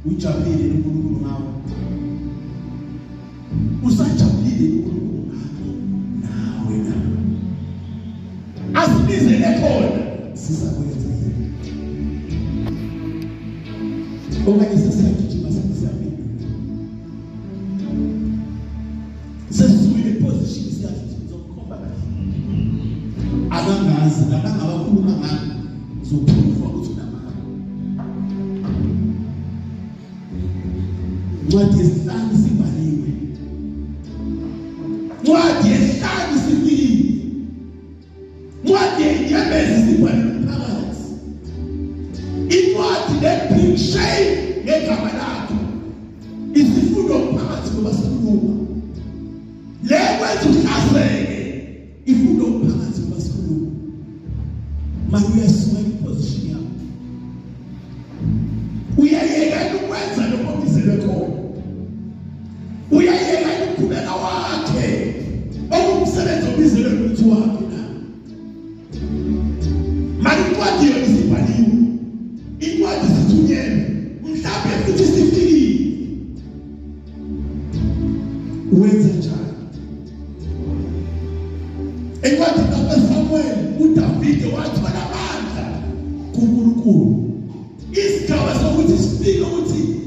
ujabulile uNkulunkulu ngawe, usajabulile uNkulunkulu nawe na? Asibizele khona sizakwenza yini? Okanye sesiyagijima sesiyaphi? Sesizwile position siyakhe sizokhomba abangazi nabangabakhuluma ngani zokuphuma ukuthi namanga. Ncwadi yesihlanu sibhaliwe, ncwadi yesihlanu sibhaliwe, ncwadi yenyembezi sibhaliwe phakathi. Incwadi le-bring shame ngegama lakho, isifundo phakathi ngoba sikhuluma le kwenza uhlaseke, ifundo phakathi ngoba sikhuluma. Manje uyasuka iposition yakho, uyayeka ukwenza lokho bizelwe khona, uyayeka ukuqhubeka wakhe okumsebenzi obizelwe ukuthi wakhe na. Manje incwadi yona isibhaliwe, incwadi sithunyelwe, mhlawumbe futhi sifikile. Wenze njani? Incwadi kaSamuel, uDavide wathola amandla kuNkulunkulu, isigaba sokuthi sifike ukuthi